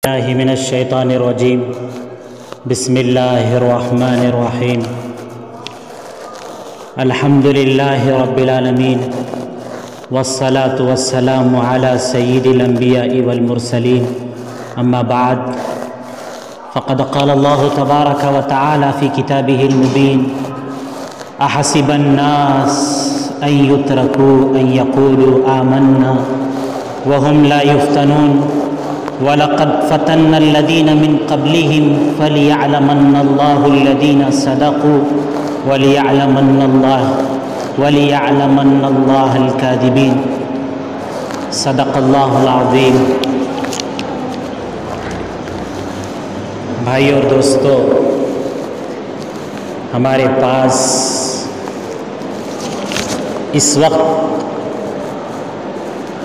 الله من الشيطان الرجيم. بسم الله الرحمن الرحيم. الحمد لله رب العالمين، والصلاة والسلام على سيد الأنبياء والمرسلين. أما بعد، فقد قال الله تبارك وتعالى في كتابه المبين: أحسب الناس أن يتركوا أن يقولوا آمنا وهم لا يفتنون وَلَقَدْ فَتَنَّا الَّذِينَ مِنْ قَبْلِهِمْ فَلِيَعْلَمَنَّ اللَّهُ الَّذِينَ صَدَقُوا وَلِيَعْلَمَنَّ اللَّهَ الْكَاذِبِينَ. صدق اللہ العظیم. بھائی اور دوستو، ہمارے پاس اس وقت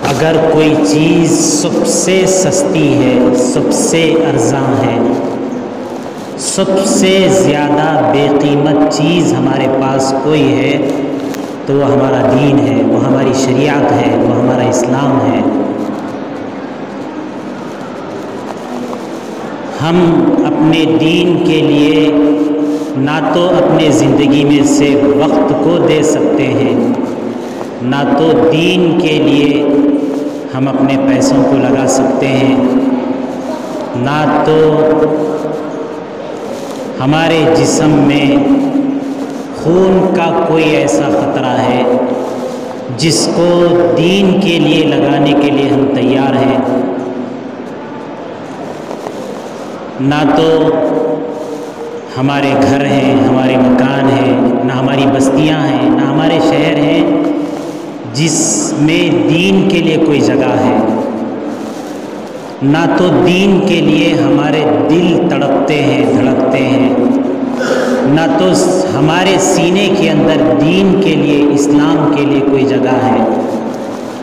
اگر کوئی چیز سب سے سستی ہے، سب سے ارزاں ہے، سب سے زیادہ بے قیمت چیز ہمارے پاس کوئی ہے تو وہ ہمارا دین ہے، وہ ہماری شریعت ہے، وہ ہمارا اسلام ہے. ہم اپنے دین کے لیے نہ تو اپنے زندگی میں سے وقت کو دے سکتے ہیں، نہ تو دین کے لیے ہم اپنے پیسوں کو لگا سکتے ہیں، نہ تو ہمارے جسم میں خون کا کوئی ایسا خطرہ ہے جس کو دین کے لیے لگانے کے لیے ہم تیار ہیں، نہ تو ہمارے گھر ہیں، ہمارے مکان ہیں، نہ ہماری بستیاں ہیں، نہ ہمارے شہر ہیں جس میں دین کے لیے کوئی جگہ ہے، نہ تو دین کے لیے ہمارے دل تڑپتے ہیں، دھڑکتے ہیں، نہ تو ہمارے سینے کے اندر دین کے لیے، اسلام کے لیے کوئی جگہ ہے.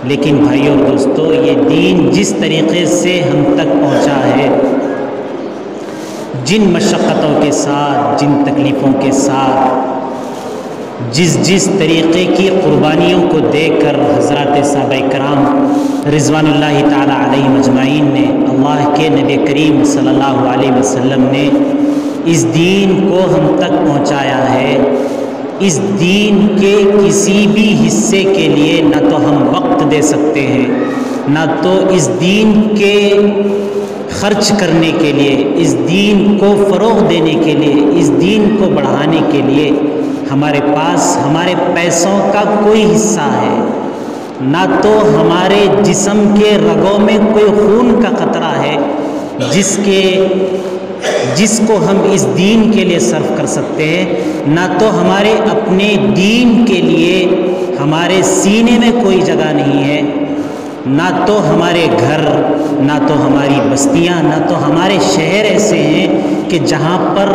لیکن بھائیو اور دوستو، یہ دین جس طریقے سے ہم تک پہنچا ہے، جن مشقتوں کے ساتھ، جن تکلیفوں کے ساتھ، جس طریقے کی قربانیوں کو دیکھ کر حضرات صحابہ کرام رضوان اللہ تعالی علیہ مجمعین نے، اللہ کے نبی کریم صلی اللہ علیہ وسلم نے اس دین کو ہم تک پہنچایا ہے. اس دین کے کسی بھی حصے کے لیے نہ تو ہم وقت دے سکتے ہیں، نہ تو اس دین کے خرچ کرنے کے لیے، اس دین کو فروغ دینے کے لیے، اس دین کو بڑھانے کے لیے ہمارے پاس ہمارے پیسوں کا کوئی حصہ ہے، نہ تو ہمارے جسم کے رگوں میں کوئی خون کا قطرہ ہے جس کو ہم اس دین کے لیے صرف کر سکتے ہیں، نہ تو ہمارے اپنے دین کے لیے ہمارے سینے میں کوئی جگہ نہیں ہے، نہ تو ہمارے گھر، نہ تو ہماری بستیاں، نہ تو ہمارے شہر ایسے ہیں کہ جہاں پر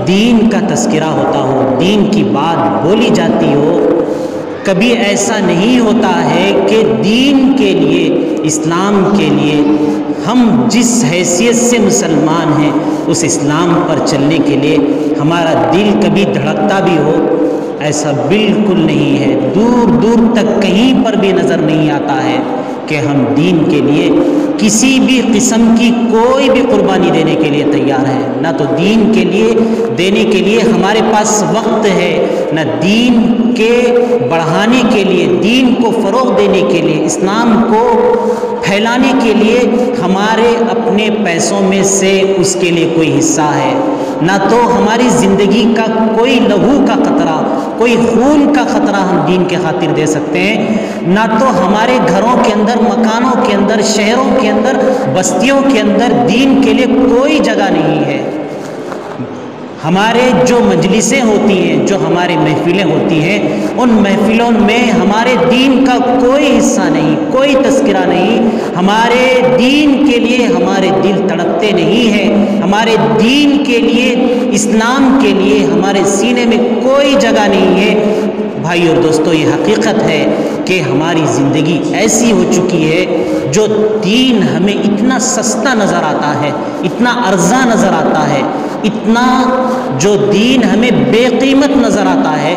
دین کا تذکرہ ہوتا ہو، دین کی بات بولی جاتی ہو. کبھی ایسا نہیں ہوتا ہے کہ دین کے لیے، اسلام کے لیے ہم جس حیثیت سے مسلمان ہیں اس اسلام پر چلنے کے لیے ہمارا دل کبھی دھڑکتا بھی ہو. ایسا بالکل نہیں ہے. دور دور تک کہیں پر بھی نظر نہیں آتا ہے کہ ہم دین کے لیے کسی بھی قسم کی کوئی بھی قربانی دینے کے لیے تیار ہے. نہ تو دین کے لیے دینے کے لیے ہمارے پاس وقت ہے، نہ دین کے بڑھانے کے لیے، دین کو فروغ دینے کے لیے، اسلام کو پھیلانے کے لیے ہمارے اپنے پیسوں میں سے اس کے لیے کوئی حصہ ہے. نہ تو ہماری زندگی کا کوئی لہو کا قطرہ، کوئی خون کا خطرہ ہم دین کے خاطر دے سکتے ہیں، نہ تو ہمارے گھروں کے اندر، مکانوں کے اندر، شہروں کے اندر، بستیوں کے اندر دین کے لیے کوئی جگہ نہیں ہے. ہمارے جو مجلسیں ہوتی ہیں، جو ہماری محفلیں ہوتی ہیں، ان محفلوں میں ہمارے دین کا کوئی حصہ نہیں، کوئی تذکرہ نہیں. ہمارے دین کے لیے ہمارے دل تڑپتے نہیں ہیں، ہمارے دین کے لیے، اسلام کے لیے ہمارے سینے میں کوئی جگہ نہیں ہے. بھائی اور دوستو، یہ حقیقت ہے کہ ہماری زندگی ایسی ہو چکی ہے جو دین ہمیں اتنا سستا نظر آتا ہے، اتنا ارزاں نظر آتا ہے، اتنا جو دین ہمیں بے قیمت نظر آتا ہے۔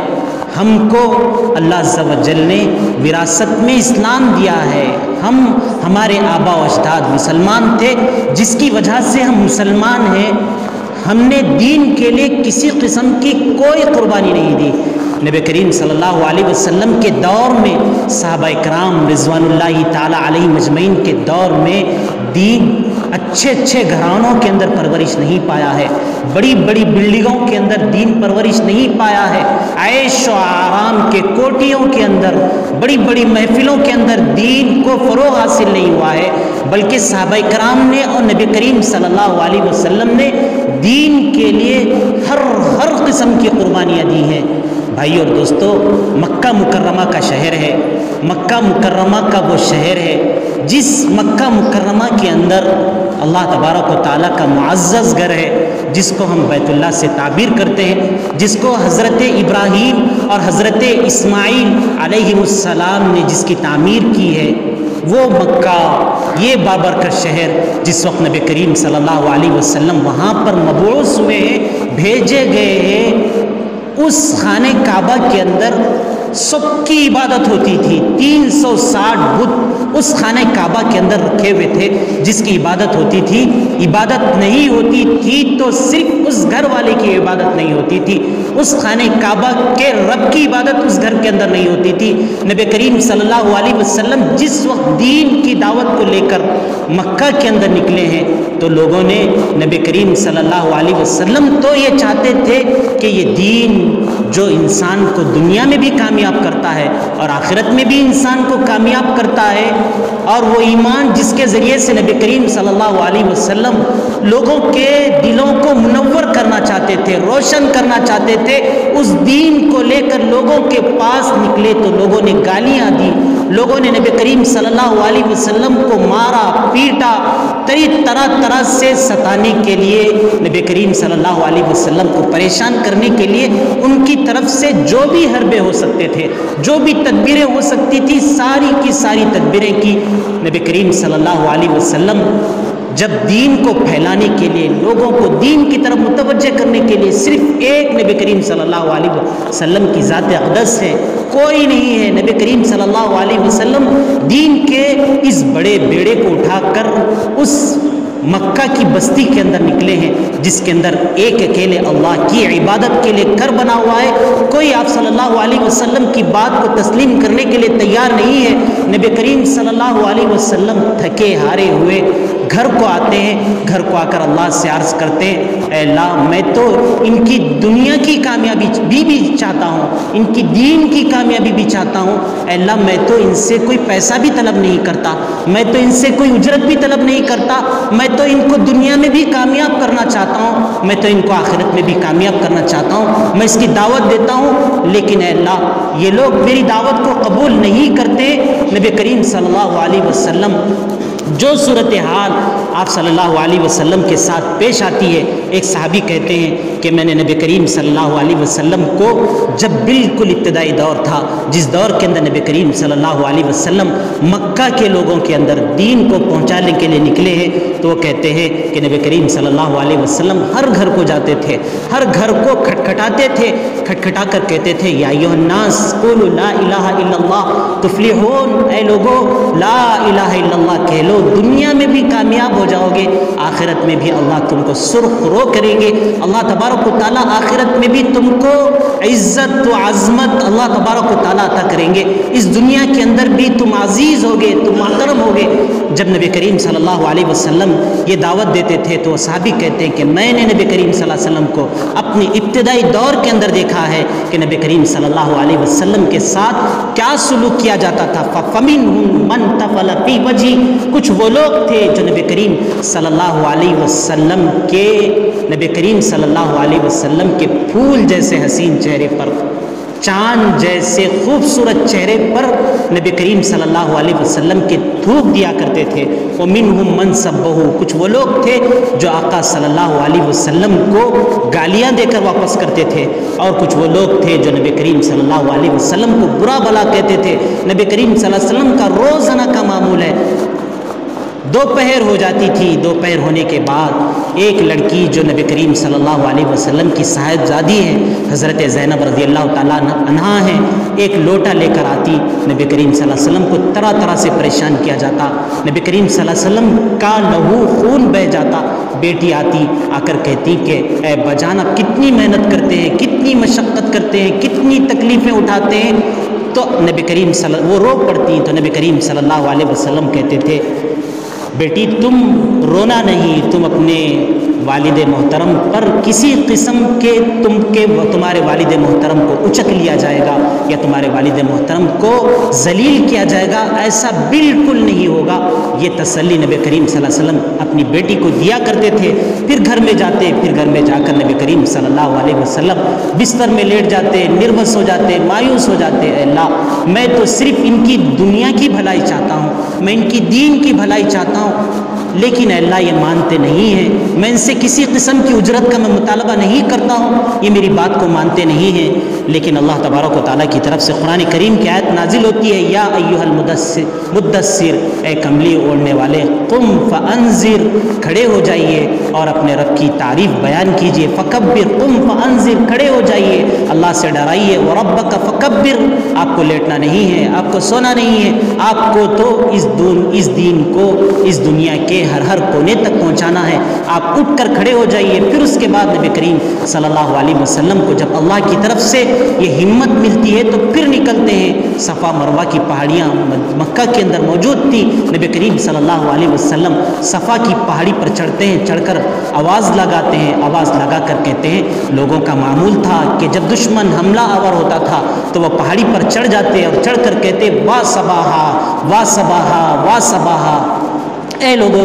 ہم کو اللہ عز و جل نے وراثت میں اسلام دیا ہے، ہمارے آبا و اجداد مسلمان تھے، جس کی وجہ سے ہم مسلمان ہیں۔ ہم نے دین کے لیے کسی قسم کی کوئی قربانی نہیں دی۔ نبی کریم صلی اللہ علیہ وسلم کے دور میں، صحابہ کرام رضوان اللہ تعالی علیہ مجمعین کے دور میں دین اچھے اچھے گھرانوں کے اندر پرورش نہیں پایا ہے، بڑی بڑی بلڈنگوں کے اندر دین پرورش نہیں پایا ہے، عیش و آرام کے کوٹھیوں کے اندر، بڑی بڑی محفلوں کے اندر دین کو فروغ حاصل نہیں ہوا ہے، بلکہ صحابہ کرام نے اور نبی کریم صلی اللہ علیہ وسلم نے دین کے لیے ہر قسم کی قربانیاں دی ہیں۔ بھائی اور دوستو، مکہ مکرمہ کا شہر ہے، مکہ مکرمہ کا وہ شہر ہے جس مکہ مکرمہ کے اندر اللہ تبارک و تعالیٰ کا معزز گھر ہے، جس کو ہم بیت اللہ سے تعبیر کرتے ہیں، جس کو حضرت ابراہیم اور حضرت اسماعیل علیہ السلام نے جس کی تعمیر کی ہے، وہ مکہ، یہ بابرکت شہر، جس وقت نبی کریم صلی اللہ علیہ وسلم وہاں پر مبعوث ہوئے ہیں، بھیجے گئے ہیں، اس خانہ کعبہ کے اندر سب کی عبادت ہوتی تھی۔ 360 بت اس خانہ کعبہ کے اندر رکھے ہوئے تھے، جس کی عبادت ہوتی تھی۔ عبادت نہیں ہوتی تھی تو صرف اس گھر والے کی عبادت نہیں ہوتی تھی، اس خانہ کعبہ کے رب کی عبادت اس گھر کے اندر نہیں ہوتی تھی۔ نبی کریم صلی اللہ علیہ وسلم جس وقت دین کی دعوت کو لے کر مکہ کے اندر نکلے ہیں، تو لوگوں نے نبی کریم صلی اللہ علیہ وسلم تو یہ چاہتے تھے کہ یہ دین جو انسان کو دنیا میں بھی کامیاب کرتا ہے اور آخرت میں بھی انسان کو کامیاب کرتا ہے، اور وہ ایمان جس کے ذریعے سے نبی کریم صلی اللہ علیہ وسلم لوگوں کے دلوں کو منور کرنا چاہتے تھے، روشن کرنا چاہتے تھے، اس دین کو لے کر لوگوں کے پاس نکلے تو لوگوں نے گالیاں دی، لوگوں نے نبی کریم صلی اللہ علیہ وسلم کو مارا پیٹا، طرح سے ستانے کے لیے، نبی کریم صلی اللہ علیہ وسلم کو پریشان کرنے کے لیے ان کی طرف سے جو بھی حربے ہو سکتے تھے، جو بھی تدبیریں ہو سکتی تھی، ساری کی ساری تدبیریں کی۔ نبی کریم صلی اللہ علیہ وسلم جب دین کو پھیلانے کے لیے، لوگوں کو دین کی طرف متوجہ کرنے کے لیے صرف ایک نبی کریم صلی اللہ علیہ وسلم کی ذات اقدس ہے، کوئی نہیں ہے۔ نبی کریم صلی اللہ علیہ وسلم دین کے اس بڑے بیڑے کو اٹھا کر اس مکہ کی بستی کے اندر نکلے ہیں، جس کے اندر ایک اکیلے اللہ کی عبادت کے لیے گھر بنا ہوا ہے۔ کوئی آپ صلی اللہ علیہ وسلم کی بات کو تسلیم کرنے کے لیے تیار نہیں ہے۔ نبی کریم صلی اللہ علیہ وسلم تھکے ہارے ہوئے گھر کو آتے ہیں، گھر کو آ کر اللہ سے عرض کرتے ہیں، اے اللہ، میں تو ان کی دنیا کی کامیابی بھی چاہتا ہوں، ان کی دین کی کامیابی بھی چاہتا ہوں۔ اے اللہ، میں تو ان سے کوئی پیسہ بھی طلب نہیں کرتا، میں تو ان سے کوئی اجرت بھی طلب نہیں کرتا، میں تو ان کو دنیا میں بھی کامیاب کرنا چاہتا ہوں، میں تو ان کو آخرت میں بھی کامیاب کرنا چاہتا ہوں، میں اس کی دعوت دیتا ہوں، لیکن اے اللہ یہ لوگ میری دعوت کو قبول نہیں کرتے۔ نبی کریم صلی اللہ علیہ وسلم جو صورتحال آپ صلی اللہ علیہ وسلم کے ساتھ پیش آتی ہے، ایک صحابی کہتے ہیں کہ میں نے نبی کریم صلی اللہ علیہ وسلم کو جب بالکل ابتدائی دور تھا، جس دور کے اندر نبی کریم صلی اللہ علیہ وسلم مکہ کے لوگوں کے اندر دین کو پہنچانے کے لیے نکلے ہیں، تو وہ کہتے ہیں کہ نبی کریم صلی اللہ علیہ وسلم ہر گھر کو جاتے تھے، ہر گھر کو کھٹکھٹاتے تھے، کھٹکھٹا کر کہتے تھے، یا ایھا الناس قولوا لا الہ الا اللہ تفلحون، اے لوگو لا الہ الا اللہ کہہ لو، دنیا میں بھی کامیاب ہو جاؤ گے، آخرت میں بھی اللہ تم کو سرخ رو کریں گے، اللہ تبارک و تعالیٰ آخرت میں بھی تم کو عزت و عظمت اللہ تبارک و تعالیٰ عطا کریں گے، اس دنیا کے اندر بھی تم عزیز ہوگے، تم محترم ہوگے۔ جب نبی کریم صلی اللہ علیہ وسلم یہ دعوت دیتے تھے تو وہ صحابی کہتے ہیں کہ میں نے نبی کریم صلی اللہ علیہ وسلم کو اپنی ابتدائی دور کے اندر دیکھا ہے کہ نبی کریم صلی اللہ علیہ وسلم کے ساتھ کیا سلوک کیا جاتا تھا۔ فَمِنْهُمْ مَنْ تَفَلَ فِي وَجْهِهِ، کچھ وہ لوگ تھے جو نبی کریم صلی اللہ علیہ وسلم کے پھول جیسے حسین چہرے پر چاند جیسے خوبصورت چہرے پر نبی کریم صلی اللہ علیہ وسلم کے تھوک دیا کرتے تھے۔ وَمِنْهُمْ مَنْ سَبَّهُ، کچھ وہ لوگ تھے جو آقا صلی اللہ علیہ وسلم کو گالیاں دے کر واپس کرتے تھے، اور کچھ وہ لوگ تھے جو نبی کریم صلی اللہ علیہ وسلم کو برا بھلا کہتے تھے۔ نبی کریم صلی اللہ علیہ وسلم کا روزانہ کا معمول ہے، دوپہر ہو جاتی تھی، دوپہر ہونے کے بعد ایک لڑکی جو نبی کریم صلی اللہ علیہ وسلم کی صاحبزادی ہے، حضرت زینب رضی اللہ تعالیٰ عنہا ہیں، ایک لوٹا لے کر آتی، نبی کریم صلی اللہ علیہ وسلم کو طرح طرح سے پریشان کیا جاتا، نبی کریم صلی اللہ علیہ وسلم کا لہو خون بہہ جاتا۔ بیٹی آتی، آ کر کہتی کہ اے بجان آپ کتنی محنت کرتے ہیں، کتنی مشقت کرتے ہیں، کتنی تکلیفیں اٹھاتے ہیں، تو نبی کریم وہ رو پڑتی تو نبی کریم صلی اللہ علیہ وسلم کہتے تھے بیٹی تم رونا نہیں، تم اپنے والد محترم پر کسی قسم کے تمہارے والد محترم کو اچک لیا جائے گا یا تمہارے والد محترم کو ذلیل کیا جائے گا، ایسا بالکل نہیں ہوگا۔ یہ تسلی نبی کریم صلی اللہ علیہ وسلم اپنی بیٹی کو دیا کرتے تھے۔ پھر گھر میں جاتے، پھر گھر میں جا کر نبی کریم صلی اللہ علیہ وسلم بستر میں لیٹ جاتے، نروس ہو جاتے، مایوس ہو جاتے، اے اللہ میں تو صرف ان کی دنیا کی بھلائی چاہتا ہوں، میں ان کی دین کی بھلائی چاہتا ہوں، لیکن اے اللہ یہ مانتے نہیں ہیں، میں ان سے کسی قسم کی اجرت کا میں مطالبہ نہیں کرتا ہوں، یہ میری بات کو مانتے نہیں ہیں۔ لیکن اللہ تبارک و تعالیٰ کی طرف سے قرآن کریم کی آیت نازل ہوتی ہے، یا ایھا المدثر، اے کملی اوڑھنے والے، قم فانذر، کھڑے ہو جائیے اور اپنے رب کی تعریف بیان کیجئے، فکبر، قم فانذر، کھڑے ہو جائیے، اللہ سے ڈرائیے، وربک فکبر، آپ کو لیٹنا نہیں ہے، آپ کو سونا نہیں ہے، آپ کو تو اس دین کو اس دنیا کے ہر کونے تک پہنچانا ہے، آپ اٹھ کر کھڑے ہو جائیے۔ پھر اس کے بعد نبی کریم صلی اللہ علیہ وسلم کو جب اللہ کی طرف سے یہ ہمت ملتی ہے تو پھر نکلتے ہیں۔ صفا مروہ کی پہاڑیاں مکہ کے اندر موجود تھی، نبی کریم صلی اللہ علیہ وسلم صفا کی پہاڑی پر چڑھتے ہیں، چڑھ کر آواز لگاتے ہیں، آواز لگا کر کہتے ہیں، لوگوں کا معمول تھا کہ جب دشمن حملہ آور ہوتا تھا تو وہ پہاڑی پر چڑھ جاتے اور چڑھ کر کہتے وا صباحا وا صباحا وا صباحا، اے لوگوں،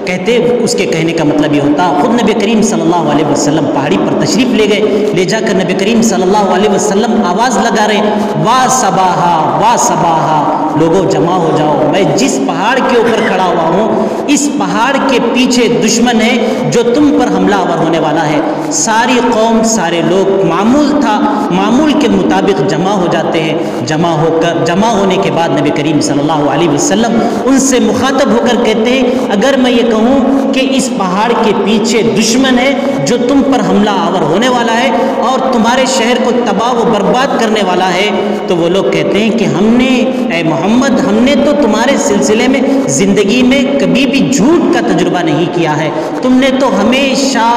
کہتے اس کے کہنے کا مطلب یہ ہوتا خود نبی کریم صلی اللہ علیہ وسلم پہاڑی پر تشریف لے گئے، لے جا کر نبی کریم صلی اللہ علیہ وسلم آواز لگا رہے وا صباحا وا صباحا، لوگوں جمع ہو جاؤ، میں جس پہاڑ کے اوپر کھڑا ہوا ہوں اس پہاڑ کے پیچھے دشمن ہے جو تم پر حملہ آور ہونے والا ہے۔ ساری قوم، سارے لوگ، معمول تھا، معمول کے مطابق جمع ہو جاتے ہیں، جمع ہونے کے بعد نبی کریم صلی اللہ علیہ وسلم ان سے مخاطب ہو کر کہتے ہیں اگر میں یہ کہوں کہ اس پہاڑ کے پیچھے دشمن ہے جو تم پر حملہ آور ہونے والا ہے اور تمہارے شہر کو تباہ و برباد کرنے والا ہے، تو وہ لوگ کہتے ہیں کہ ہم نے، اے محمد، ہم نے تو تمہارے سلسلے میں زندگی میں کبھی بھی جھوٹ کا تجربہ نہیں کیا ہے، تم نے تو ہمیشہ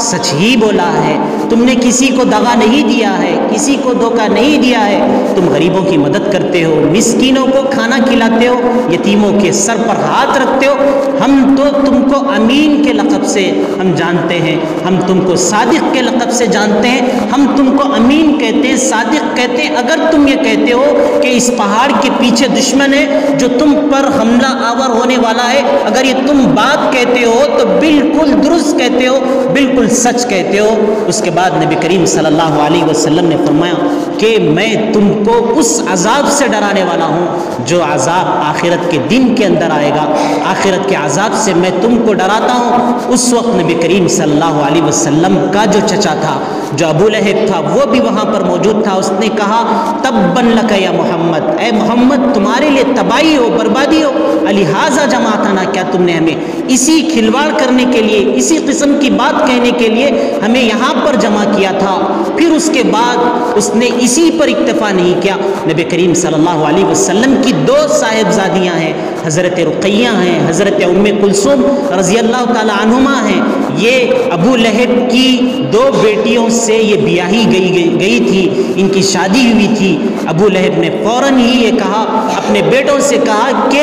سچ ہی بولا ہے، تم نے کسی کو دغا نہیں دیا ہے، کسی کو دھوکہ نہیں دیا ہے، تم غریبوں کی مدد کرتے ہو، مسکینوں کو کھانا کھلاتے ہو، یتیموں کے سر پر ہاتھ رکھتے ہو، ہم تو تم کو امین کے لقب سے ہم جانتے ہیں، ہم تم کو صادق کے لقب سے جانتے ہیں، ہم تم کو امین کہتے ہیں، صادق کہتے ہیں۔ اگر تم یہ کہتے ہو کہ اس پہاڑ کے پیچھے دشمن ہے جو تم پر حملہ آور ہونے والا ہے، اگر یہ تم بات کہتے ہو تو بالکل درست کہتے ہو، بالکل سچ کہتے ہو۔ اس کے بعد نبی کریم صلی اللہ علیہ وسلم نے فرمایا کہ میں تم کو اس عذاب سے ڈرانے والا ہوں جو عذاب آخرت کے دن کے اندر آئے گا، آخرت کے عذاب سے میں تم کو ڈراتا ہوں۔ اس وقت نبی کریم صلی اللہ علیہ وسلم کا جو چچا تھا، جو ابو لہب تھا، وہ بھی وہاں پر موجود تھا، اس نے کہا تباً لک یا محمد، اے محمد تمہارے لیے تباہی ہو، بربادی ہو، لہٰذا جماعتنا، کیا تم نے ہمیں اسی کھلواڑ کرنے کے لیے، اسی قسم کی بات کہنے کے لیے ہمیں یہاں پر جمع کیا تھا؟ پھر اس کے بعد اس نے اسی پر اکتفا نہیں کیا، نبی کریم صلی اللہ علیہ وسلم کی دو صاحبزادیاں ہیں، حضرت رقیہ ہیں، حضرت ام کلثوم رضی اللہ تعالی عنہما ہیں، یہ ابو لہب کی دو بیٹیوں سے یہ بیاہی گئی تھی، ان کی شادی ہوئی تھی۔ ابو لہب نے فوراً ہی یہ کہا، اپنے بیٹوں سے کہا کہ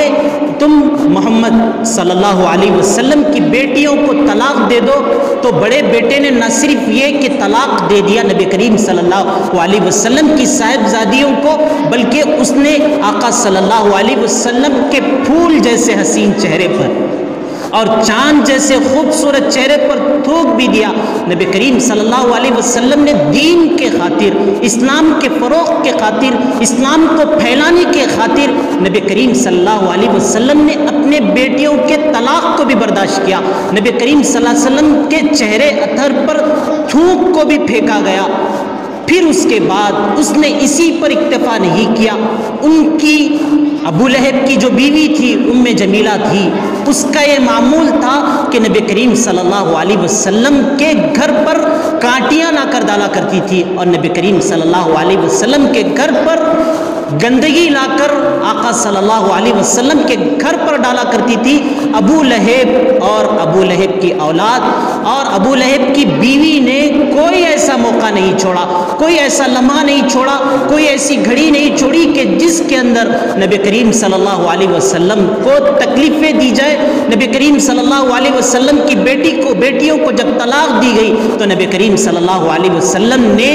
تم محمد صلی اللہ علیہ وسلم کی بیٹیوں کو طلاق دے دو، تو بڑے بیٹے نے نہ صرف یہ کہ طلاق دے دیا نبی کریم صلی اللہ علیہ وسلم کی صاحبزادیوں کو، بلکہ اس نے آقا صلی اللہ علیہ وسلم کے پھول جیسے حسین چہرے پر اور چاند جیسے خوبصورت چہرے پر تھوک بھی دیا۔ نبی کریم صلی اللہ علیہ وسلم نے دین کے خاطر، اسلام کے فروغ کے خاطر، اسلام کو پھیلانے کے خاطر نبی کریم صلی اللہ علیہ وسلم نے اپنے بیٹیوں کے طلاق کو بھی برداشت کیا۔ نبی کریم صلی اللہ علیہ وسلم کے چہرے اطہر پر تھوک کو بھی پھینکا گیا۔ پھر اس کے بعد اس نے اسی پر اکتفا نہیں کیا، ان کی ابو لہب کی جو بیوی تھی ام جمیلہ تھی، اس کا یہ معمول تھا کہ نبی کریم صلی اللہ علیہ وسلم کے گھر پر کانٹیاں لا کر ڈالا کرتی تھی، اور نبی کریم صلی اللہ علیہ وسلم کے گھر پر گندگی لا کر آقا صلی اللہ علیہ وسلم کے گھر پر ڈالا کرتی تھی ابو لہب اور ابو لہب کی اولاد۔ اور ابو لہب کی بیوی نے کوئی ایسا موقع نہیں چھوڑا، کوئی ایسا لمحہ نہیں چھوڑا، کوئی ایسی گھڑی نہیں چھوڑی کہ جس کے اندر نبی کریم صلی اللہ علیہ وسلم کو تکلیفیں دی جائے۔ نبی کریم صلی اللہ علیہ وسلم کی بیٹیوں کو جب طلاق دی گئی تو نبی کریم صلی اللہ علیہ وسلم نے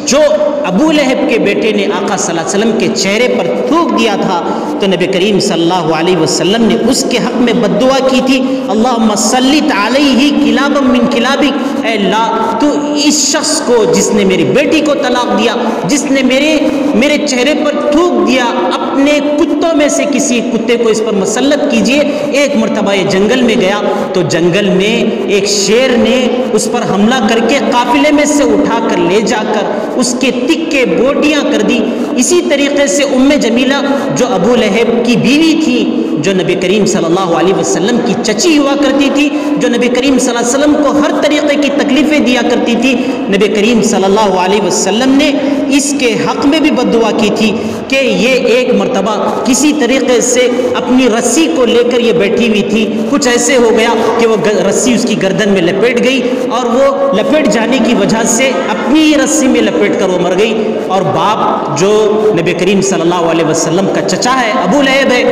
جو ابو لہب کے بیٹے نے آقا صلی اللہ علیہ وسلم کے چہرے پر تھوک دیا تھا تو نبی کریم صلی اللہ علیہ وسلم نے اس کے حق میں بد دعا کی تھی، اللہم سلط علیہ کلابا من کلابک، اے اللہ تو اس شخص کو جس نے میری بیٹی کو طلاق دیا، جس نے میرے چہرے پر تھوک دیا، اپنے کتوں میں سے کسی کتے کو اس پر مسلط کیجئے۔ ایک مرتبہ یہ جنگل میں گیا تو جنگل میں ایک شیر نے اس پر حملہ کر کے قافلے میں سے اٹھا کر لے جا کر اس کے تکے بوٹیاں کر دی۔ اسی طریقے سے ام جمیلہ جو ابو لہب کی بیوی تھی، جو نبی کریم صلی اللہ علیہ وسلم کی چچی ہوا کرتی تھی، جو نبی کریم صلی اللہ علیہ وسلم کو ہر طریقے کی تکلیفیں دیا کرتی تھی، نبی کریم صلی اللہ علیہ وسلم نے اس کے حق میں بھی بد دعا کی تھی کہ یہ ایک مرتبہ کسی طریقے سے اپنی رسی کو لے کر یہ بیٹھی ہوئی تھی، کچھ ایسے ہو گیا کہ وہ رسی اس کی گردن میں لپیٹ گئی، اور وہ لپیٹ جانے کی وجہ سے اپنی ہی رسی میں لپیٹ کر وہ مر گئی۔ اور باپ جو نبی کریم صلی اللہ علیہ وسلم کا چچا ہے، ابو لہب ہے،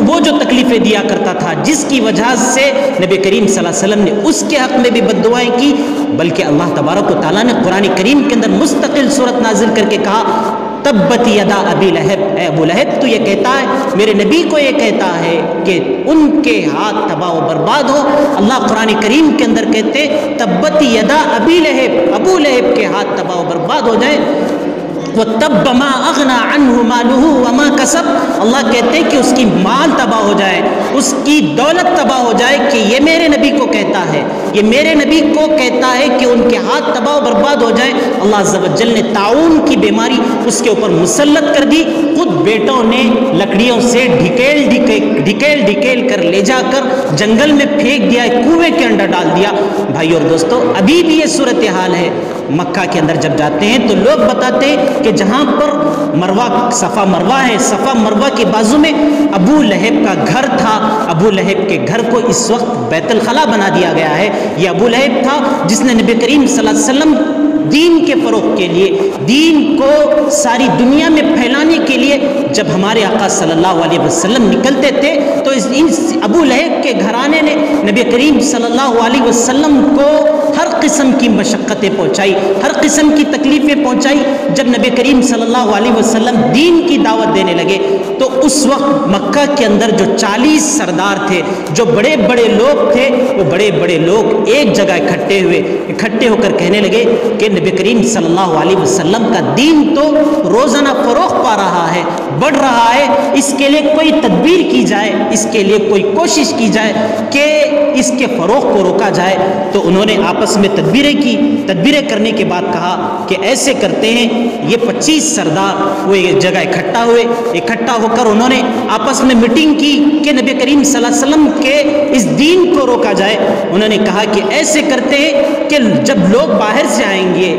وہ جو تکلیفیں دیا کرتا تھا، جس کی وجہ سے نبی کریم صلی اللہ علیہ وسلم نے اس کے حق میں بھی بد دعائیں کی، بلکہ اللہ تبارک و تعالیٰ نے قرآن کریم کے اندر مستقل صورت نازل کر کے کہا تبت یدا ابی لہب، اے ابو لہب تو یہ کہتا ہے، میرے نبی کو یہ کہتا ہے کہ ان کے ہاتھ تباہ و برباد ہو۔ اللہ قرآن کریم کے اندر کہتے تبت یدا ابی لہب، ابو لہب کے ہاتھ تباہ و برباد ہو جائے۔ وَتَبَّ مَا أَغْنَى عَنْهُ مَالُهُ وَمَا كَسَبَ، اللہ کہتے ہیں کہ اس کی مال تباہ ہو جائے، اس کی دولت تباہ ہو جائے کہ یہ میرے نبی کو کہتا ہے، یہ میرے نبی کو کہتا ہے کہ ان کے ہاتھ تباہ و برباد ہو جائے۔ اللہ عز و جل نے طاعون کی بیماری اس کے اوپر مسلط کر دی، خود بیٹوں نے لکڑیوں سے ڈھکیل کر لے جا کر جنگل میں پھینک دیا، کنویں کے اندر ڈال دیا۔ بھائی اور دوستو، ابھی بھی یہ صورتحال ہے۔ مکہ کے اندر جب جاتے ہیں تو لوگ بتاتے ہیں کہ جہاں پر مروہ صفا مروہ ہے، صفا مروہ کے بازو میں ابو لہب کا گھر تھا، ابو لہب کے گھر کو اس وقت بیت الخلا بنا دیا گیا ہے۔ یہ ابو لہب تھا جس نے نبی کریم صلی اللہ علیہ وسلم دین کے فروغ کے لیے، دین کو ساری دنیا میں پھیلانے کے لیے جب ہمارے آقا صلی اللہ علیہ وسلم نکلتے تھے تو اس ابو لہب کے گھرانے نے نبی کریم صلی اللہ علیہ وسلم کو ہر قسم کی مشقتیں پہنچائی، ہر قسم کی تکلیفیں پہنچائی۔ جب نبی کریم صلی اللہ علیہ وسلم دین کی دعوت دینے لگے تو اس وقت مکہ کے اندر جو 40 سردار تھے، جو بڑے بڑے لوگ تھے، وہ بڑے بڑے لوگ ایک جگہ اکٹھے ہو کر کہنے لگے کہ نبی کریم صلی اللہ علیہ وسلم کا دین تو روزانہ فروغ پا رہا ہے، بڑھ رہا ہے، اس کے لیے کوئی تدبیر کی جائے، اس کے لیے کوئی کوشش کی جائے کہ اس کے فروغ کو روکا جائے۔ تو انہوں نے آپس میں تدبیریں کرنے کے بعد کہا کہ ایسے کرتے ہیں، یہ 25 سردار وہ ایک جگہ اکٹھا ہو کر انہوں نے آپس میں میٹنگ کی کہ نبی کریم صلی اللہ علیہ وسلم کے اس دین کو روکا جائے۔ انہوں نے کہا کہ ایسے کرتے ہیں کہ جب لوگ باہر سے آئیں گے،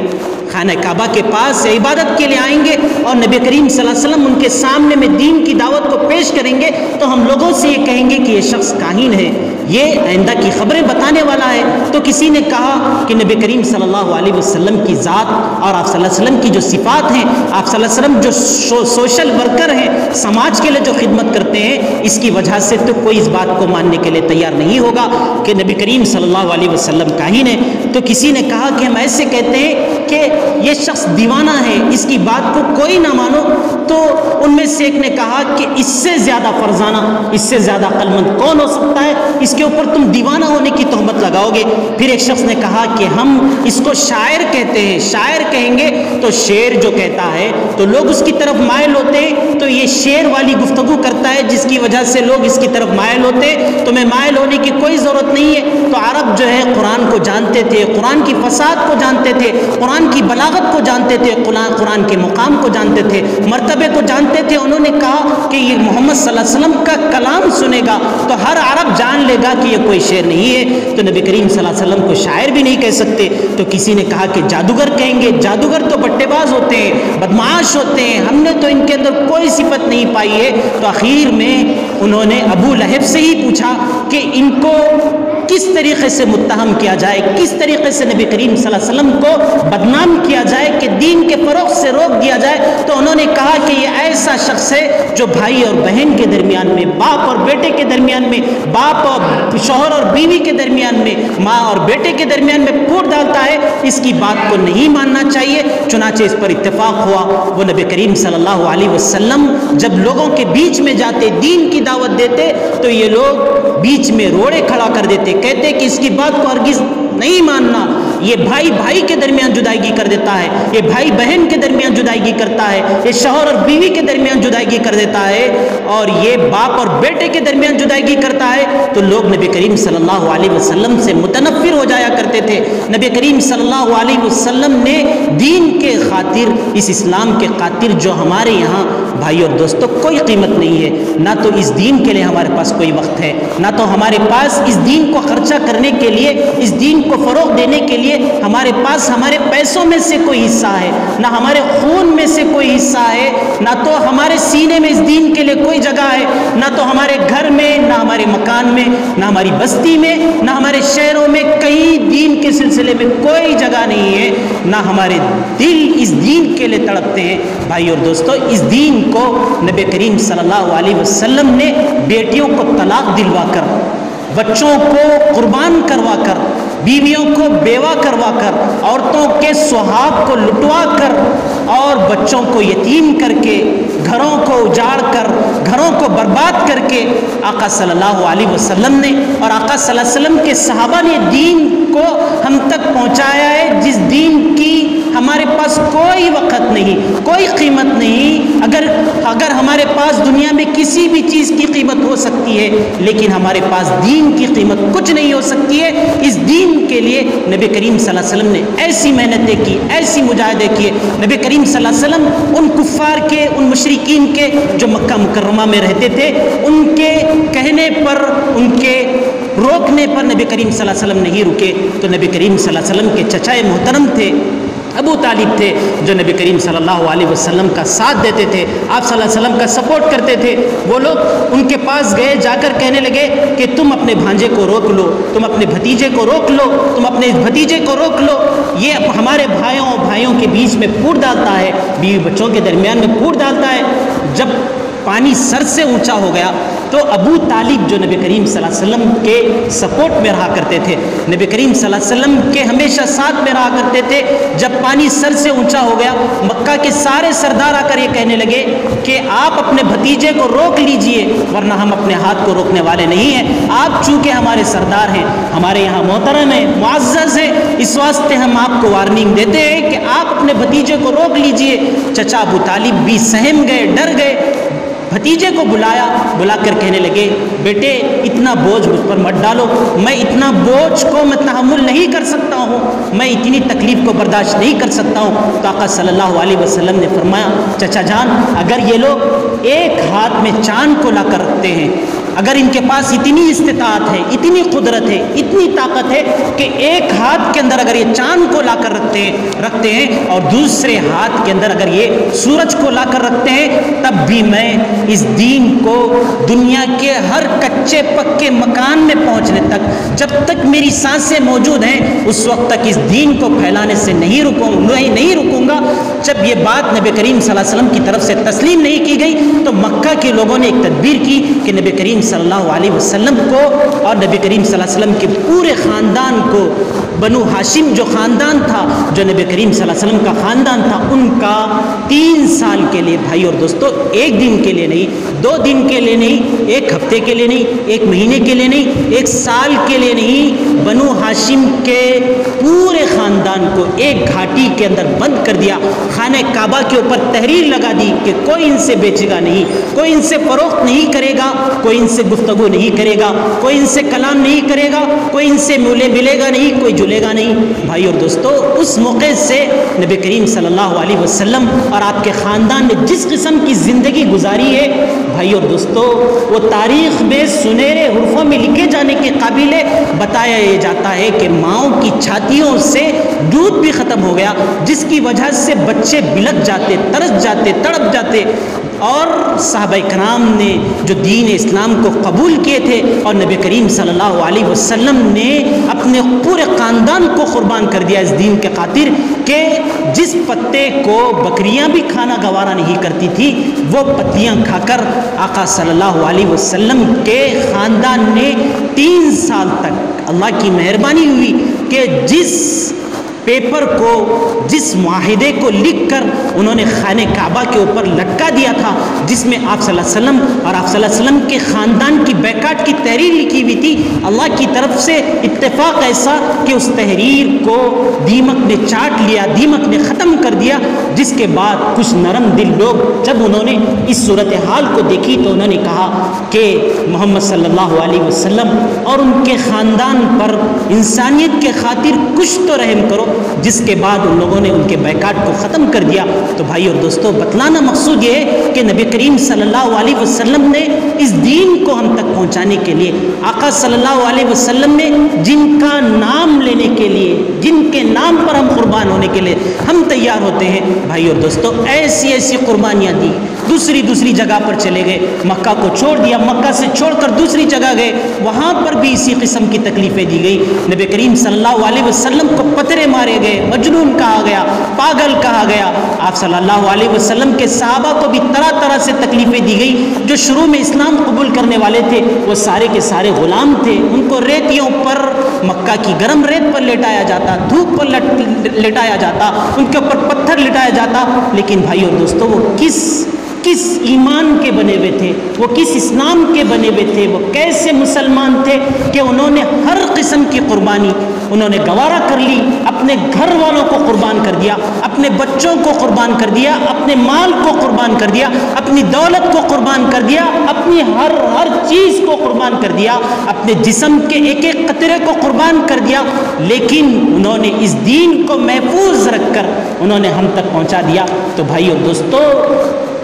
خانہ کعبہ کے پاس عبادت کے لیے آئیں گے اور نبی کریم صلی اللہ علیہ وسلم ان کے سامنے میں دین کی دعوت کو پیش کریں گے تو ہم لوگوں سے یہ کہیں گے کہ یہ شخص کاہن ہے، یہ آئندہ کی خبریں بتانے والا ہے۔ تو کسی نے کہا کہ نبی کریم صلی اللہ علیہ وسلم کی ذات اور آپ صلی اللہ علیہ وسلم کی جو صفات ہیں، آپ صلی اللہ علیہ وسلم جو سوشل ورکر ہیں، سماج کے لیے جو خدمت کرتے ہیں، اس کی وجہ سے تو کوئی اس بات کو ماننے کے لیے تیار نہیں ہوگا کہ نبی کریم صلی اللہ علیہ وسلم کاہن ہے۔ تو کسی نے کہا کہ ہم ایسے کہتے ہیں کہ یہ شخص دیوانہ ہے، اس کی بات کو کوئی نہ مانو، تو ان میں سے ایک نے کہا کہ اس سے زیادہ فرزانہ، اس سے زیادہ عقل مند کون ہو سکتا ہے، اس کے اوپر تم دیوانہ ہونے کی تہمت لگاؤ گے؟ پھر ایک شخص نے کہا کہ ہم اس کو شاعر کہتے ہیں، شاعر کہیں گے تو شعر جو کہتا ہے تو لوگ اس کی طرف مائل ہوتے ہیں، تو یہ شعر والی گفتگو کرتا ہے جس کی وجہ سے لوگ اس کی طرف مائل ہوتے ہیں، تو میں مائل ہونے کی کوئی ضرورت نہیں ہے۔ تو عرب جو ہے قرآن کو جانتے تھے، قرآن کی فصاحت کو جانتے تھے، قرآن کی بلاغت کو جانتے تھے، قرآن کے مقام کو جانتے تھے، مرتبے کو جانتے تھے۔ انہوں نے کہا کہ یہ محمد صلی اللہ علیہ وسلم کا کلام سنے گا تو ہر عرب جان لے گا کہ یہ کوئی شعر نہیں ہے، تو نبی کریم صلی اللہ علیہ وسلم کو شاعر بھی نہیں کہہ سکتے۔ تو کسی نے کہا کہ جادوگر کہیں گے، جادوگر تو بٹے باز ہوتے ہیں، بدمعاش ہوتے ہیں، ہم نے تو ان کے اندر کوئی صفت نہیں پائی ہے۔ تو آخر میں انہوں نے ابو لہب سے ہی پوچھا کہ ان کو کس طریقے سے متہم کیا جائے، کس طریقے سے نبی کریم صلی اللہ علیہ وسلم کو بدنام کیا جائے کہ دین کے فروغ سے روک دیا جائے۔ تو انہوں نے کہا کہ یہ ایسا شخص ہے جو بھائی اور بہن کے درمیان میں، باپ اور بیٹے کے درمیان میں، باپ اور شوہر اور بیوی کے درمیان میں، ماں اور بیٹے کے درمیان میں پھوٹ ڈالتا ہے، اس کی بات کو نہیں ماننا چاہیے۔ چنانچہ اس پر اتفاق ہوا۔ وہ نبی کریم صلی اللہ علیہ وسلم جب لوگوں کے بیچ میں جاتے، دین کی دعوت دیتے، تو یہ لوگ بیچ میں روڑے کھڑا کر دیتے، کہتے کہ اس کی بات کو ہرگز نہیں ماننا، یہ بھائی بھائی کے درمیان جدائیگی کر دیتا ہے، یہ بھائی بہن کے درمیان جدائیگی کرتا ہے، یہ شوہر اور بیوی کے درمیان جدائیگی کر دیتا ہے، اور یہ باپ اور بیٹے کے درمیان جدائیگی کرتا ہے۔ تو لوگ نبی کریم صلی اللہ علیہ وسلم سے متنفر ہو جایا کرتے تھے۔ نبی کریم صلی اللہ علیہ وسلم نے دین کے خاطر، اس اسلام کے خاطر جو ہمارے یہاں بھائی اور دوستوں کوئی قیمت نہیں ہے، نہ تو اس دین کے لیے ہمارے پاس کوئی وقت ہے، نہ تو ہمارے پاس اس دین کو خرچہ کرنے کے لیے، اس دین کو فروغ دینے کے لیے ہمارے پاس ہمارے پیسوں میں سے کوئی حصہ ہے، نہ ہمارے خون میں سے کوئی حصہ ہے، نہ تو ہمارے سینے میں اس دین کے لیے کوئی جگہ ہے، نہ تو ہمارے گھر میں، نہ ہمارے مکان میں، نہ ہماری بستی میں، نہ ہمارے شہروں میں کہیں دین کے سلسلے میں کوئی جگہ نہیں ہے، نہ ہمارے دل اس دین کے لیے تڑپتے ہیں۔ بھائی اور دوستوں، اس دین کو نبی کریم صلی اللہ علیہ وسلم نے بیٹیوں کو طلاق دلوا کر، بچوں کو قربان کروا کر، بیویوں کو بیوہ کروا کر، عورتوں کے سہاگ کو لٹوا کر، اور بچوں کو یتیم کر کے، گھروں کو اجاڑ کر، گھروں کو برباد کر کے آقا صلی اللہ علیہ وسلم نے اور آقا صلی اللہ علیہ وسلم کے صحابہ نے دین کو ہم تک پہنچایا ہے، جس دین کی ہمارے پاس کوئی وقت نہیں، کوئی قیمت نہیں۔ اگر ہمارے پاس دنیا میں کسی بھی چیز کی قیمت ہو سکتی ہے، لیکن ہمارے پاس دین کی قیمت کچھ نہیں ہو سکتی ہے۔ اس دین کے لیے نبی کریم صلی اللہ علیہ وسلم نے ایسی محنتیں کی، ایسی مجاہدے کیے۔ نبی کریم صلی اللہ علیہ وسلم ان کفار کے، ان مشرکین کے جو مکہ مکرمہ میں رہتے تھے، ان کے کہنے پر، ان کے روکنے پر نبی کریم صلی اللہ علیہ وسلم نہیں رکے۔ تو نبی کریم صلی اللہ علیہ وسلم کے چچا محترم تھے، ابو طالب تھے، جو نبی کریم صلی اللہ علیہ وسلم کا ساتھ دیتے تھے، آپ صلی اللہ علیہ وسلم کا سپورٹ کرتے تھے۔ وہ لوگ ان کے پاس گئے، جا کر کہنے لگے کہ تم اپنے بھانجے کو روک لو، تم اپنے بھتیجے کو روک لو، تم اپنے بھتیجے کو روک لو، یہ ہمارے بھائیوں کے بیچ میں پھوٹ ڈالتا ہے، بیوی بچوں کے درمیان میں پھوٹ ڈالتا ہے۔ جب پانی سر سے اونچا ہو گیا تو ابو طالب جو نبی کریم صلی اللہ علیہ وسلم کے سپورٹ میں رہا کرتے تھے، نبی کریم صلی اللہ علیہ وسلم کے ہمیشہ ساتھ میں رہا کرتے تھے، جب پانی سر سے اونچا ہو گیا، مکہ کے سارے سردار آ کر یہ کہنے لگے کہ آپ اپنے بھتیجے کو روک لیجئے، ورنہ ہم اپنے ہاتھ کو روکنے والے نہیں ہیں۔ آپ چونکہ ہمارے سردار ہیں، ہمارے یہاں محترم ہیں، معزز ہیں، اس واسطے ہم آپ کو وارننگ دیتے ہیں کہ آپ اپنے بھتیجے کو روک لیجئے۔ چچا ابو طالب بھی سہم گئے، ڈر گئے، بھتیجے کو بلا کر کہنے لگے بیٹے اتنا بوجھ مجھ پر مت ڈالو، میں اتنا بوجھ کو میں تحمل نہیں کر سکتا ہوں، میں اتنی تکلیف کو برداشت نہیں کر سکتا ہوں۔ تو آقا صلی اللہ علیہ وسلم نے فرمایا چچا جان، اگر یہ لوگ ایک ہاتھ میں چاند کو لا کر رکھتے ہیں، اگر ان کے پاس اتنی استطاعت ہے، اتنی قدرت ہے، اتنی طاقت ہے کہ ایک ہاتھ کے اندر اگر یہ چاند کو لا کر رکھتے ہیں اور دوسرے ہاتھ کے اندر اگر یہ سورج کو لا کر رکھتے ہیں، تب بھی میں اس دین کو دنیا کے ہر کچے پکے مکان میں پہنچنے تک، جب تک میری سانسیں موجود ہیں اس وقت تک اس دین کو پھیلانے سے نہیں رکوں دوں گا۔ جب یہ بات نبی کریم صلی اللہ علیہ وسلم کی طرف سے تسلیم نہیں کی گئی تو مکہ کے لوگوں نے ایک تدبیر کی کہ نبی کریم صلی اللہ علیہ وسلم کو اور نبی کریم صلی اللہ علیہ وسلم کے پورے خاندان کو، بنو ہاشم جو خاندان تھا، جو نبی کریم صلی اللہ علیہ وسلم کا خاندان تھا، ان کا 3 سال کے لیے، بھائی اور دوستو، 1 دن کے لیے نہیں، 2 دن کے لیے نہیں، 1 ہفتے کے لیے نہیں، 1 مہینے کے لیے نہیں، 1 سال کے لیے نہیں، بنو ہاشم کے پورے خاندان کو ایک گھاٹی کے اندر بند کر دیا۔ خانہ کعبہ کے اوپر تحریر لگا دی کہ کوئی ان سے بیچے گا نہیں، کوئی ان سے فروخت نہیں کرے گا، کوئی ان سے گفتگو نہیں کرے گا، کوئی ان سے کلام نہیں کرے گا، کوئی ان سے ملے گا نہیں، کوئی جلے گا نہیں۔ بھائی اور دوستو، اس موقع سے نبی کریم صلی اللہ علیہ وسلم اور آپ کے خاندان نے جس قسم کی زندگی گزاری ہے، بھائی اور دوستو، وہ تاریخ میں سنہرے حروفوں میں لکھے جانے کے قابل ہے۔ بتایا یہ جاتا ہے کہ ماؤں کی چھاتیوں سے دودھ بھی ختم ہو گیا، جس کی وجہ سے بچے بلک جاتے، ترس جاتے، تڑپ جاتے، اور صحابہ کرام نے جو دین اسلام کو قبول کیے تھے اور نبی کریم صلی اللہ علیہ وسلم نے اپنے پورے خاندان کو قربان کر دیا اس دین کے خاطر، کہ جس پتے کو بکریاں بھی کھانا گوارا نہیں کرتی تھی، وہ پتیاں کھا کر آقا صلی اللہ علیہ وسلم کے خاندان نے 3 سال تک، اللہ کی مہربانی ہوئی کہ جس پیپر کو، جس معاہدے کو لکھ کر انہوں نے خانہ کعبہ کے اوپر لٹکا دیا تھا، جس میں آپ صلی اللہ علیہ وسلم اور آپ صلی اللہ علیہ وسلم کے خاندان کی بیکاٹ کی تحریر لکھی ہوئی تھی، اللہ کی طرف سے اتفاق ایسا کہ اس تحریر کو دیمک نے چاٹ لیا، دیمک نے ختم کر دیا، جس کے بعد کچھ نرم دل لوگ جب انہوں نے اس صورتحال کو دیکھی تو انہوں نے کہا کہ محمد صلی اللہ علیہ وسلم اور ان کے خاندان پر انسانیت کے خاطر کچھ تو رحم کرو، جس کے بعد ان لوگوں نے ان کے بیکاٹ کو ختم کر دیا۔ تو بھائی اور دوستو، بتلانا مقصود یہ ہے کہ نبی کریم صلی اللہ علیہ وسلم نے اس دین کو ہم تک پہنچانے کے لیے، آقا صلی اللہ علیہ وسلم نے جن کا نام لینے کے لیے، جن کے نام پر ہم قربان ہونے کے لیے ہم تیار ہوتے ہیں، بھائی اور دوستو، ایسی ایسی قربانیاں دی، دوسری جگہ پر چلے گئے، مکہ کو چھوڑ دیا، مکہ سے چھوڑ کر دوسری جگہ گئے، وہاں پر بھی اسی قسم کی تکلیفیں دی گئی، نبی کریم صلی اللہ علیہ وسلم کو پتھرے مارے گئے، مجنون کہا گیا، پاگل کہا گیا، آپ صلی اللہ علیہ وسلم کے صحابہ کو بھی طرح طرح سے تکلیفیں دی گئی، جو شروع میں اسلام قبول کرنے والے تھے وہ سارے کے سارے غلام تھے، ان کو ریتیوں پر، مکہ کی گرم ریت پر لٹایا جاتا، دھوپ پر لٹایا جاتا، ان کے اوپر پتھر لٹایا جاتا، لیکن بھائی اور دوستو، وہ کس ایمان کے بنے ہوئے تھے، وہ کس اسلام کے بنے ہوئے تھے، وہ کیسے مسلمان تھے کہ انہوں نے ہر قسم کی قربانی انہوں نے گوارا کر لی، اپنے گھر والوں کو قربان کر دیا، اپنے بچوں کو قربان کر دیا، اپنے مال کو قربان کر دیا، اپنی دولت کو قربان کر دیا، اپنی ہر چیز کو قربان کر دیا، اپنے جسم کے ایک ایک قطرے کو قربان کر دیا، لیکن انہوں نے اس دین کو محفوظ رکھ کر انہوں نے ہم تک پہنچا دیا۔ تو بھائی اور دوستو،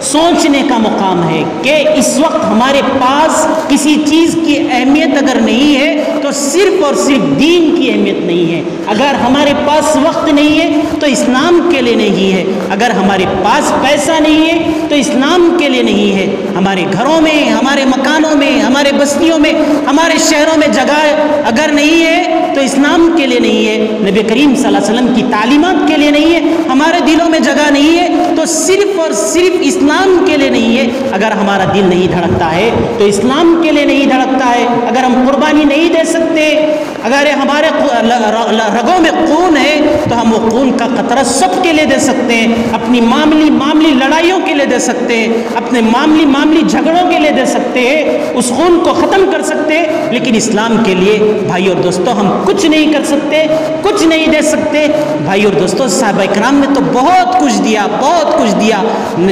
سوچنے کا مقام ہے کہ اس وقت ہمارے پاس کسی چیز کی اہمیت اگر نہیں ہے تو صرف اور صرف دین کی اہمیت نہیں ہے۔ اگر ہمارے پاس وقت نہیں ہے تو اسلام کے لیے نہیں ہے، اگر ہمارے پاس پیسہ نہیں ہے تو اسلام کے لیے نہیں ہے، ہمارے گھروں میں، ہمارے مکانوں میں، ہمارے بستیوں میں، ہمارے شہروں میں جگہ اگر نہیں ہے تو اسلام کے لیے نہیں ہے، نبی کریم صلی اللہ علیہ وسلم کی تعلیمات کے لیے نہیں ہے، ہمارے دلوں میں جگہ نہیں ہے تو صرف اور صرف اسلام کے لیے نہیں ہے۔ اگر ہمارا دل نہیں دھڑکتا ہے تو اسلام کے لیے نہیں دھڑکتا ہے، اگر ہم قربانی نہیں دے سکتے، اگر ہمارے رگوں میں خون ہے تو ہم وہ خون کا قطرہ سب کے لیے دے سکتے ہیں، اپنی معاملی لڑائیوں کے لیے دے سکتے ہیں، اپنے معاملی جھگڑوں کے لیے دے سکتے ہیں، اس خون کو ختم کر سکتے ہیں، لیکن اسلام کے لیے بھائی اور دوستو ہم کچھ نہیں کر سکتے، کچھ نہیں دے سکتے۔ بھائی اور دوستو، صحابہ کرام نے تو بہت کچھ دیا، بہت کچھ دیا۔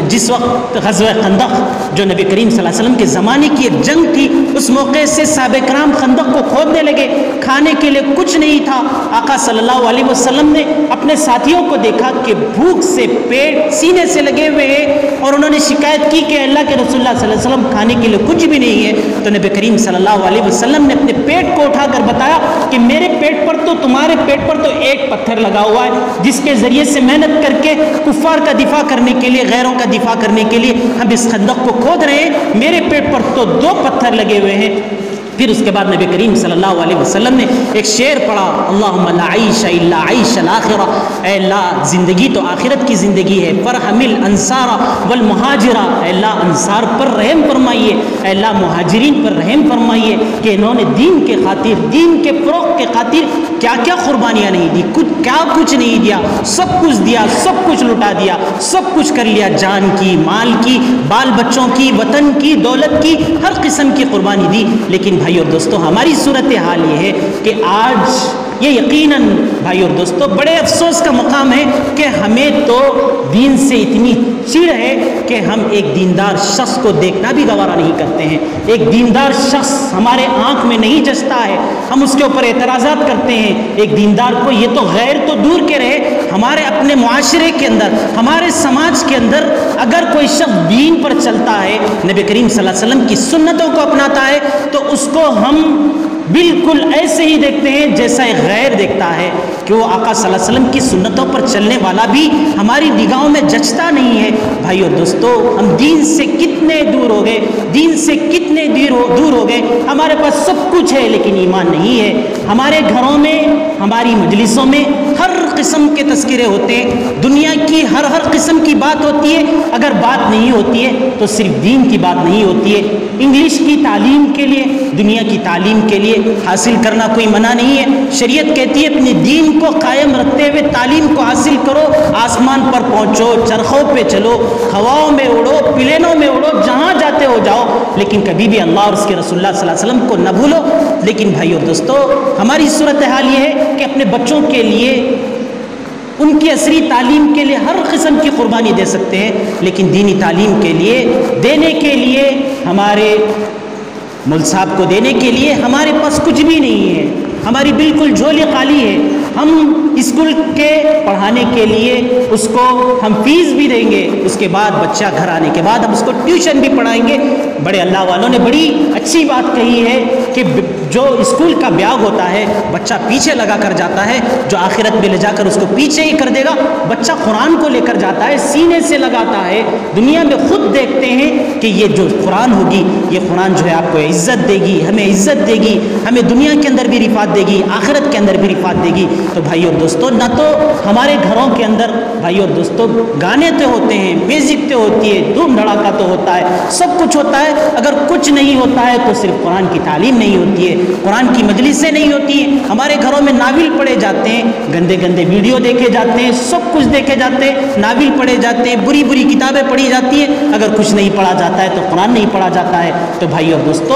جس وقت غزوہ خندق جو نبی کریم صلی اللہ علیہ وسلم کے زمانے کی ایک جنگ تھی، اس موقع سے صحابہ کرام خندق کو کھودنے لگے، کھانے کے لیے کچھ نہیں تھا۔ آقا صلی اللہ علیہ وسلم نے اپنے ساتھیوں کو دیکھا کہ بھوک سے پیٹ سینے سے لگے ہوئے ہیں، اور انہوں نے شکایت کی کہ اللہ کے رسول اللہ صلی اللہ علیہ وسلم کھانے کے لیے کچھ بھی نہیں ہے۔ تو نبی کریم صلی اللہ علیہ وسلم نے اپنے پیٹ کو اٹھا کر بتایا کہ میرے پیٹ پر تو، تمہارے پیٹ پر تو ایک پتھر لگا ہوا ہے، جس کے ذریعے سے محنت کر کے کفار کا دفاع کرنے کے لیے، غیروں کا دفاع کرنے کے لیے ہم اس خندق کو کھود رہے ہیں، میرے پیٹ پر تو 2 پتھر لگے ہوئے ہیں۔ پھر اس کے بعد نبی کریم صلی اللہ علیہ وسلم نے ایک شعر پڑھا، اللہم لا عیش الا عیش الاخرہ، اے اللہ زندگی تو آخرت کی زندگی ہے، فرحم الانصار والمہاجرہ، اے اللہ انصار پر رحم فرمائیے، اے اللہ مہاجرین پر رحم فرمائیے کہ انہوں نے دین کے خاطر، دین کے فروغ کے خاطر کیا کیا قربانیاں نہیں دی، کچھ نہیں دیا، سب کچھ دیا، سب کچھ لٹا دیا، سب کچھ کر لیا، جان کی، مال کی، بال بچوں کی، وطن کی، دولت کی، ہر قسم کی قربانی دی۔ لیکن بھائی اور دوستو ہماری صورتحال یہ ہے کہ آج یہ یقیناً بھائی اور دوستو بڑے افسوس کا مقام ہے کہ ہمیں تو دین سے اتنی چڑ ہے کہ ہم ایک دیندار شخص کو دیکھنا بھی گوارا نہیں کرتے ہیں، ایک دیندار شخص ہمارے آنکھ میں نہیں جچتا ہے، ہم اس کے اوپر اعتراضات کرتے ہیں۔ ایک دیندار کو یہ تو غیر تو دور کے رہے، ہمارے اپنے معاشرے کے اندر، ہمارے سماج کے اندر اگر کوئی شخص دین پر چلتا ہے، نبی کریم صلی اللہ علیہ وسلم کی سنتوں کو اپناتا ہے، تو اس کو ہم بالکل ایسے ہی دیکھتے ہیں جیسا ایک غیر دیکھتا ہے کہ وہ آقا صلی اللہ علیہ وسلم کی سنتوں پر چلنے والا بھی ہماری نگاہوں میں جچتا نہیں ہے۔ بھائی اور دوستو ہم دین سے کتنے دور ہو گئے، دین سے کتنے دور ہو گئے، ہمارے پاس سب کچھ ہے لیکن ایمان نہیں ہے۔ ہمارے گھروں میں، ہماری مجلسوں میں ہر قسم کے تذکرے ہوتے ہیں، دنیا کی ہر قسم کی بات ہوتی ہے، اگر بات نہیں ہوتی ہے تو صرف دین کی بات نہیں ہوتی ہے۔ انگلش کی تعلیم کے لیے، دنیا کی تعلیم کے لیے حاصل کرنا کوئی منع نہیں ہے، شریعت کہتی ہے اپنے دین کو قائم رکھتے ہوئے تعلیم کو حاصل کرو، آسمان پر پہنچو، چرخوں پہ چلو، ہواؤں میں اڑو، پلینوں میں اڑو، جہاں جاتے ہو جاؤ، لیکن کبھی بھی اللہ اور اس کے رسول اللہ صلی اللہ علیہ وسلم کو نہ بھولو۔ لیکن بھائی اور دوستو ہماری صورتحال یہ ہے کہ اپنے بچوں کے لیے، ان کی عصری تعلیم کے لیے ہر قسم کی قربانی دے سکتے ہیں، لیکن دینی تعلیم کے لیے دینے کے لیے، ہمارے مول صاحب کو دینے کے لیے ہمارے پاس کچھ بھی نہیں ہے، ہماری بالکل جھولی خالی ہے۔ ہم اسکول کے پڑھانے کے لیے اس کو ہم فیس بھی دیں گے، اس کے بعد بچہ گھر آنے کے بعد ہم اس کو ٹیوشن بھی پڑھائیں گے۔ بڑے اللہ والوں نے بڑی اچھی بات کہی ہے کہ جو اسکول کا بیاگ ہوتا ہے بچہ پیچھے لگا کر جاتا ہے، جو آخرت میں لے جا کر اس کو پیچھے ہی کر دے گا، بچہ قرآن کو لے کر جاتا ہے، سینے سے لگاتا ہے۔ دنیا میں خود دیکھتے ہیں کہ یہ جو قرآن ہوگی، یہ قرآن جو ہے آپ کو عزت دے گی، ہمیں عزت دے گی، ہمیں دنیا کے اندر بھی رفعت دے گی، آخرت کے اندر بھی رفعت دے گی۔ تو بھائی اور دوستو نہ تو ہمارے گھروں کے اندر بھائی اور دوستو گانے تو ہوتے ہیں، میوزک تو ہوتی ہے، دھوم دھڑاکا تو ہوتا ہے، سب کچھ ہوتا ہے، اگر کچھ نہیں ہوتا ہے تو صرف قرآن کی تعلیم نہیں ہوتی ہے، قرآن کی مجلسیں نہیں ہوتی ہیں، ہمارے گھروں میں ناول پڑھے جاتے ہیں، گندے گندے ویڈیو دیکھے جاتے ہیں، سب کچھ دیکھے جاتے ہیں، ناول پڑھے جاتے ہیں، بری بری کتابیں پڑھی جاتی ہیں، اگر کچھ نہیں پڑھا جاتا ہے تو قرآن نہیں پڑھا جاتا ہے۔ تو بھائی اور دوستو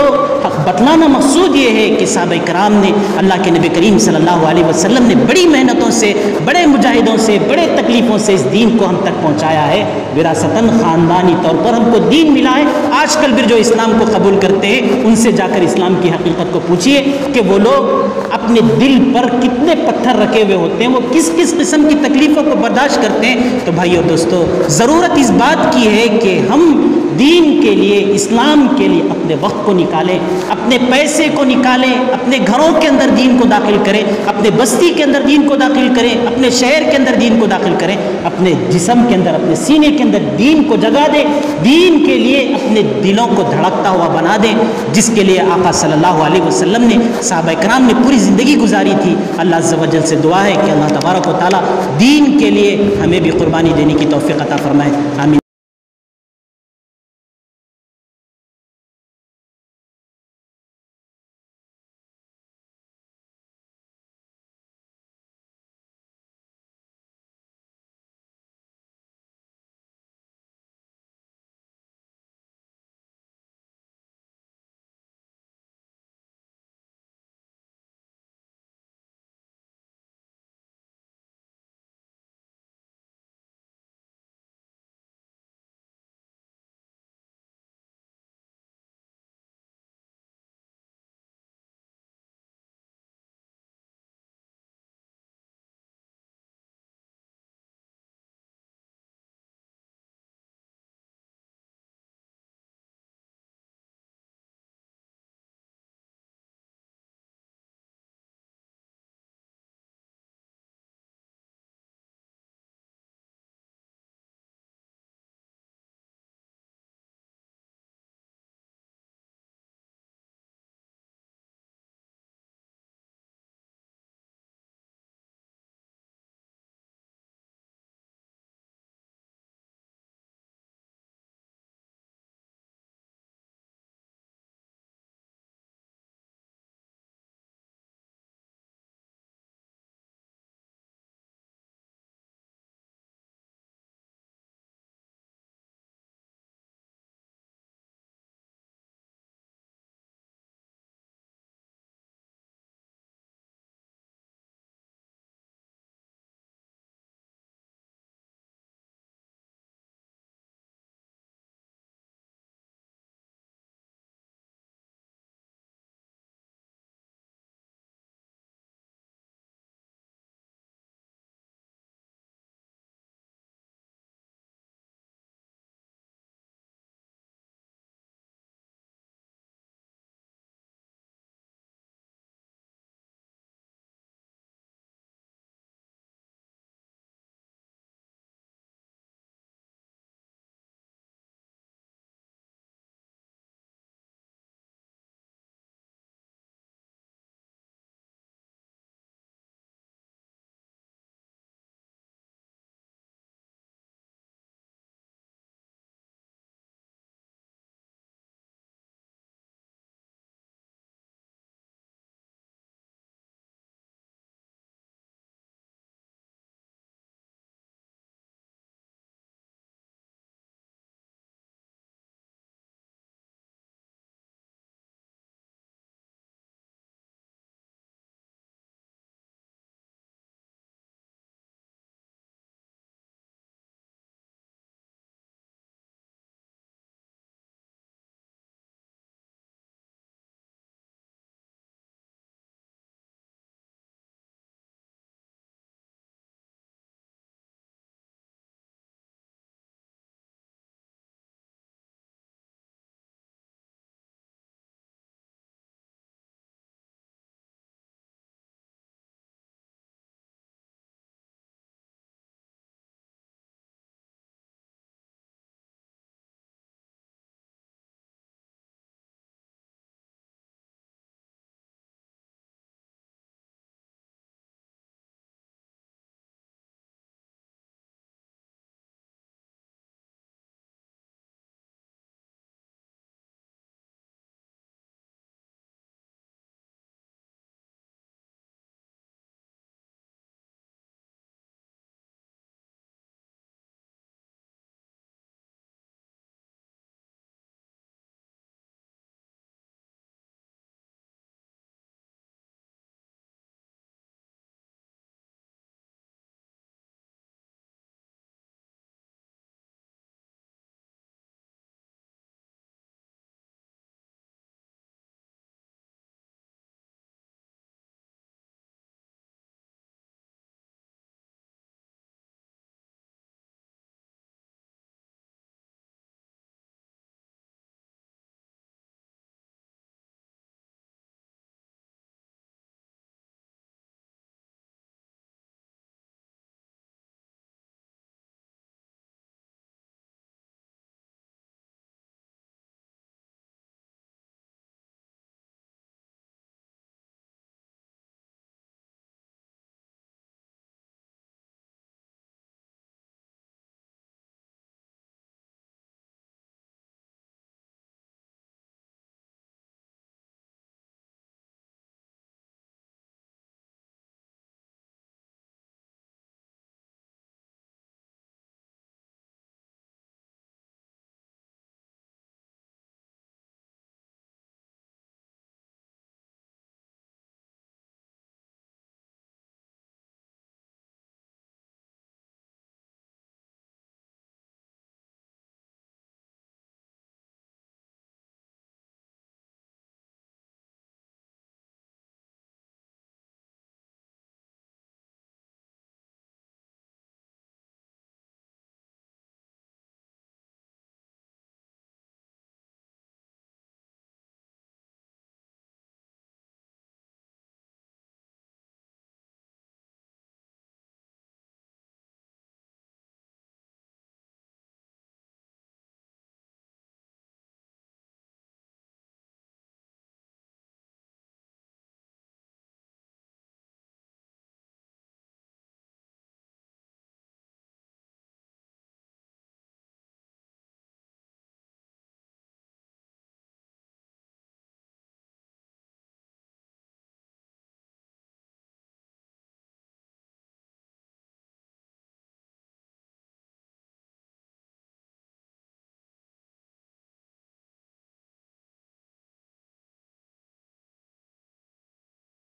بتلانا مقصود یہ ہے کہ صحابہ کرام نے، اللہ کے نبی کریم صلی اللہ علیہ وسلم نے بڑی محنتوں سے، بڑے مجاہدوں سے، بڑے تکلیفوں سے اس دین کو ہم تک پہنچایا ہے، وراثتاً خاندانی طور پر ہم کو دین ملا ہے۔ آج کل پھر جو اسلام کو قبول کرتے ہیں ان سے جا کر اسلام کی حقیقت کو پوچھئے کہ وہ لوگ اپنے دل پر کتنے پتھر رکھے ہوئے ہوتے ہیں، وہ کس کس قسم کی تکلیفوں کو برداشت کرتے ہیں۔ تو بھائی اور دوستو ضرورت اس بات کی ہے کہ ہم دین کے لیے، اسلام کے لیے اپنے وقت کو نکالیں، اپنے پیسے کو نکالیں، اپنے گھروں کے اندر دین کو داخل کریں، اپنے بستی کے اندر دین کو داخل کریں، اپنے شہر کے اندر دین کو داخل کریں، اپنے جسم کے اندر، اپنے سینے کے اندر دین کو جگہ دیں، دین کے لیے اپنے دلوں کو دھڑکتا ہوا بنا دیں، جس کے لیے آقا صلی اللہ علیہ وسلم نے، صحابہ کرام نے پوری زندگی گزاری تھی۔ اللہ عز و جل سے دعا ہے کہ اللہ تبارک و تعالیٰ دین کے لیے ہمیں بھی قربانی دینے کی توفیق عطا فرمائے، آمین۔